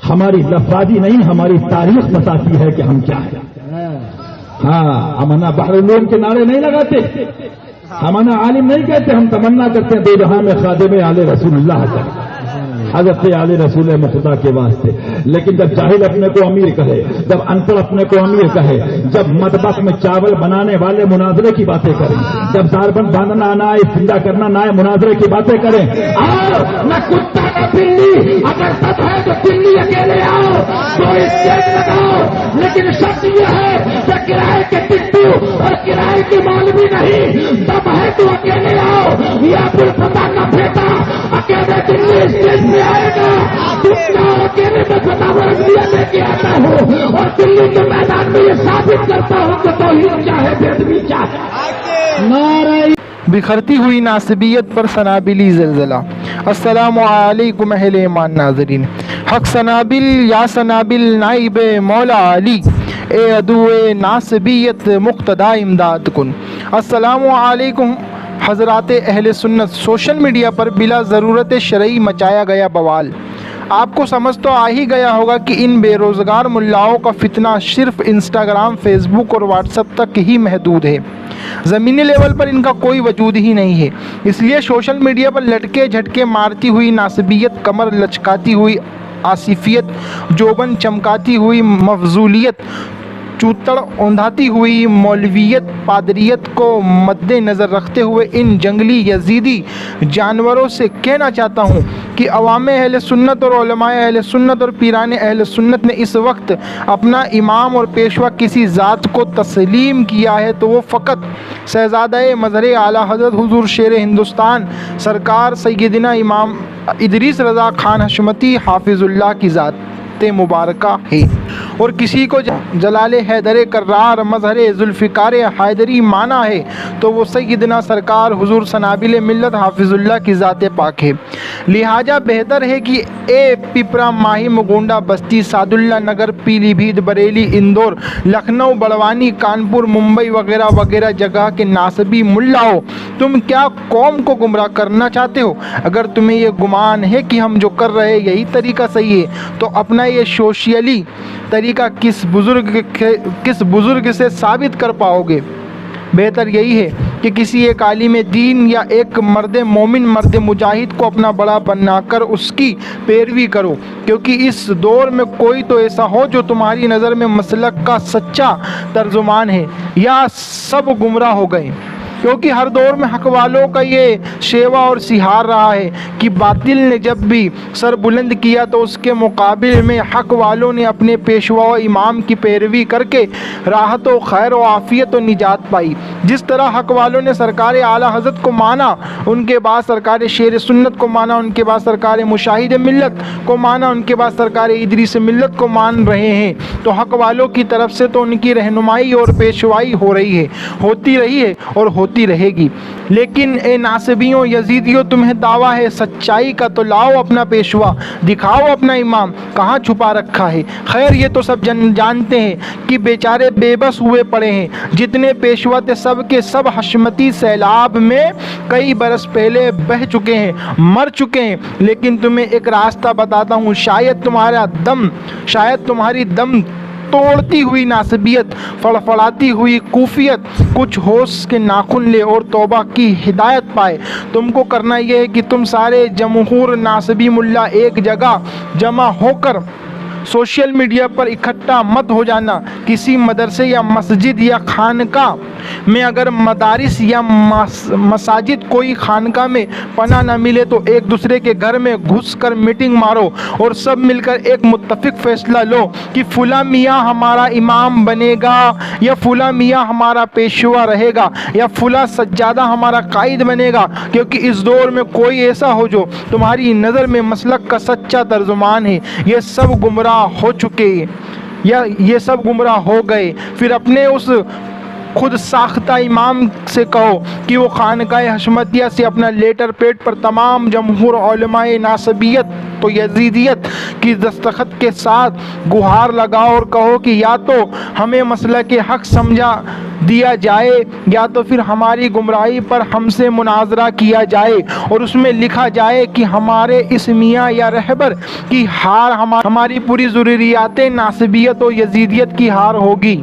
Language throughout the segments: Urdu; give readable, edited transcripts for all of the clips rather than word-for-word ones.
ہماری لفظی نہیں، ہماری تاریخ بتاتی ہے کہ ہم کیا ہیں. ہاں، ہم نا بحر العلوم کے نعرے نہیں لگاتے، ہم نا عالم نہیں کہتے، ہم تمنا کرتے ہیں دو جہاں میں خادم آل رسول اللہ کا، حضرت آل رسول مقتدیٰ کے واسطے. لیکن جب جاہل اپنے کو امیر کہے، جب ان پڑھ اپنے کو امیر کہے، جب مطبخ میں چاول بنانے والے مناظرے کی باتیں کریں، جب داربند باندھنا نہ آئے، زندہ کرنا نہ آئے، مناظرے کی باتیں کریں، آؤ نہ کتا نہ بلی، اگر سب ہے تو بلی اکیلے آؤ، تو اسٹیج لگاؤ، لیکن شرط یہ ہے کہ کرائے کے ٹٹو اور کرائے کے مولوی نہیں، سب ہے تو اکیلے آؤ. یا پھر فتح کا بیٹا اکیلے دلی اسٹیج میں آئے گا، تم اکیلے میں فتح ورزیہ لے کے آتا ہوں اور دلی کے میدان میں یہ ثابت کرتا ہوں کہ توحید چاہے بےدبی چاہے. نعرہ بکھرتی ہوئی ناصبیت پر سنابلی زلزلہ. السلام علیکم اہل ایمان ناظرین. حق سنابل یا سنابل نائب مولا علی، اے عدو ناصبیت مقتدا امداد کن. السلام علیکم حضرات اہل سنت. سوشل میڈیا پر بلا ضرورت شرعی مچایا گیا بوال. آپ کو سمجھ تو آ ہی گیا ہوگا کہ ان بے روزگار ملاؤں کا فتنہ صرف انسٹاگرام، فیس بک اور واٹس ایپ تک ہی محدود ہے، زمینی لیول پر ان کا کوئی وجود ہی نہیں ہے. اس لیے سوشل میڈیا پر لٹکے جھٹکے مارتی ہوئی ناصبیت، کمر لچکاتی ہوئی آصفیت، جوبن چمکاتی ہوئی مفضولیت، چوتڑ اوندھاتی ہوئی مولویت، پادریت کو مد نظر رکھتے ہوئے ان جنگلی یزیدی جانوروں سے کہنا چاہتا ہوں کہ عوام اہل سنت اور علماء اہل سنت اور پیران اہل سنت نے اس وقت اپنا امام اور پیشوا کسی ذات کو تسلیم کیا ہے تو وہ فقط شہزادہ مظہر اعلیٰ حضرت حضور شیر ہندوستان سرکار سیدنا امام ادریس رضا خان حشمتی حافظ اللہ کی ذات مبارکہ ہے. اور کسی کو جلال حیدر کرار مظہر ذوالفقار حیدری مانا ہے تو وہ سیدنا سرکار حضور سنابل ملت حافظ اللہ کی ذات پاک ہے. لہٰذا بہتر ہے کہ اے پپرا ماہی مگونڈا بستی سعد اللہ نگر پیلی بھیت بریلی اندور لکھنؤ بڑوانی کانپور ممبئی وغیرہ وغیرہ جگہ کے ناصبی ملاؤ، تم کیا قوم کو گمراہ کرنا چاہتے ہو؟ اگر تمہیں یہ گمان ہے کہ ہم جو کر رہے یہی طریقہ صحیح ہے تو اپنا یہ سوشلی طریقہ کس بزرگ سے ثابت کر پاؤ گے؟ بہتر یہی ہے کہ کسی ایک عالم دین یا ایک مرد مومن، مرد مجاہد کو اپنا بڑا بنا کر اس کی پیروی کرو، کیونکہ اس دور میں کوئی تو ایسا ہو جو تمہاری نظر میں مسلک کا سچا ترجمان ہے، یا سب گمراہ ہو گئے. کیونکہ ہر دور میں حق والوں کا یہ شیوا اور سہار رہا ہے کہ باطل نے جب بھی سر بلند کیا تو اس کے مقابل میں حق والوں نے اپنے پیشوا و امام کی پیروی کر کے راحت و خیر و عافیت و نجات پائی. جس طرح حق والوں نے سرکار اعلیٰ حضرت کو مانا، ان کے بعد سرکار شیر سنت کو مانا، ان کے بعد سرکار مشاہد ملت کو مانا، ان کے بعد سرکار ادریس ملت کو مان رہے ہیں، تو حق والوں کی طرف سے تو ان کی رہنمائی اور پیشوائی ہو رہی ہے، ہوتی رہی ہے اور ہوتی رہے گی. لیکن اے ناصبیوں، یزیدیوں، تمہیں دعویٰ ہے سچائی کا تو لاؤ اپنا پیشوا، دکھاؤ اپنا امام، کہاں چھپا رکھا ہے؟ خیر یہ تو سب جانتے ہیں کہ بیچارے بے بس ہوئے پڑے ہیں. جتنے پیشوا تھے سب کے سب حشمتی سیلاب میں کئی برس پہلے بہہ چکے ہیں، مر چکے ہیں. لیکن تمہیں ایک راستہ بتاتا ہوں، شاید تمہاری دم توڑتی ہوئی ناصبیت، فڑفڑاتی ہوئی کوفیت کچھ ہوش کے ناخن لے اور توبہ کی ہدایت پائے. تم کو کرنا یہ ہے کہ تم سارے جمہور ناصبی ملا ایک جگہ جمع ہو کر سوشل میڈیا پر اکٹھا مت ہو جانا. کسی مدرسے یا مسجد یا خانقاہ میں اگر مدارس یا مساجد کوئی خانقاہ میں پناہ نہ ملے تو ایک دوسرے کے گھر میں گھس کر میٹنگ مارو اور سب مل کر ایک متفق فیصلہ لو کہ فلاں میاں ہمارا امام بنے گا یا فلاں میاں ہمارا پیشوا رہے گا یا فلاں سجادہ ہمارا قائد بنے گا. کیونکہ اس دور میں کوئی ایسا ہو جو تمہاری نظر میں مسلک کا سچا ترجمان ہے. یہ سب گمراہ ہو چکے یا یہ سب گمراہ ہو گئے. پھر اپنے اس خود ساختہ امام سے کہو کہ وہ خانقاہ حشمتیہ سے اپنا لیٹر پیڈ پر تمام جمہور علماء ناصبیت تو یزیدیت کی دستخط کے ساتھ گہار لگاؤ اور کہو کہ یا تو ہمیں مسلک حق دیا جائے یا تو پھر ہماری گمراہی پر ہم سے مناظرہ کیا جائے اور اس میں لکھا جائے کہ ہمارے اس میاں یا رہبر کی ہار ہماری پوری ضروریات ناصبیت و یزیدیت کی ہار ہوگی۔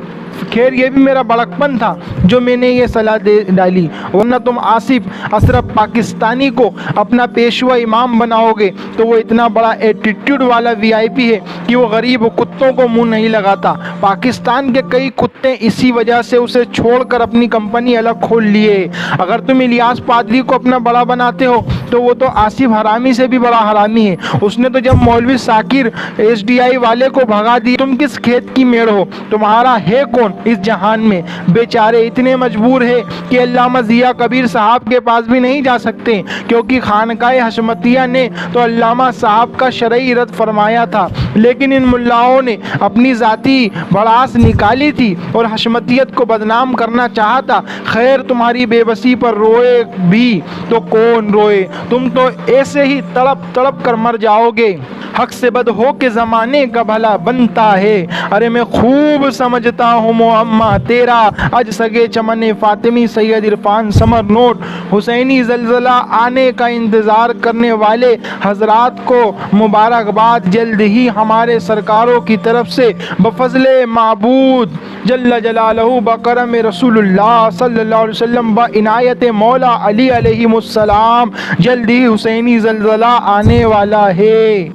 خیر یہ بھی میرا بڑکپن تھا جو میں نے یہ صلاح دے ڈالی، ورنہ تم آصف اشرف پاکستانی کو اپنا پیشوا امام بناؤ گے تو وہ اتنا بڑا ایٹیٹیوڈ والا وی آئی پی ہے کہ وہ غریب کتوں کو منہ نہیں لگاتا۔ پاکستان کے کئی کتے اسی وجہ سے اسے چھوڑ کر اپنی کمپنی الگ کھول لیے۔ اگر تم الیاس پادری کو اپنا بڑا بناتے ہو تو وہ تو آصف حرامی سے بھی بڑا حرامی ہے۔ اس نے تو جب مولوی ساکر ایس ڈی آئی والے کو بھگا دی، تم کس کھیت کی میڑ ہو؟ تمہارا ہے کون اس جہان میں؟ بیچارے اتنے مجبور ہے کہ علامہ ضیاء کبیر صاحب کے پاس بھی نہیں جا سکتے، کیونکہ خانقاہ حشمتیہ نے تو علامہ صاحب کا شرعی رد فرمایا تھا، لیکن ان ملاؤں نے اپنی ذاتی بڑاس نکالی تھی اور حشمتیت کو بدنام کرنا چاہا تھا۔ خیر تمہاری بے بسی پر روئے بھی تو کون روئے، تم تو ایسے ہی تڑپ تڑپ کر مر جاؤ گے۔ حق سے بد ہو کے زمانے کا بھلا بنتا ہے، ارے میں خوب سمجھتا ہوں معمہ تیرا، اج سگے چمن فاطمی سید عرفان سمر نوٹ، حسینی زلزلہ آنے کا انتظار کرنے والے حضرات کو مبارکباد۔ جلد ہی ہمارے سرکاروں کی طرف سے بفضل معبود جل جلالہ بکرم رسول اللہ صلی اللہ علیہ وسلم بعنایت مولا علی علیہ السلام جلد ہی حسینی زلزلہ آنے والا ہے۔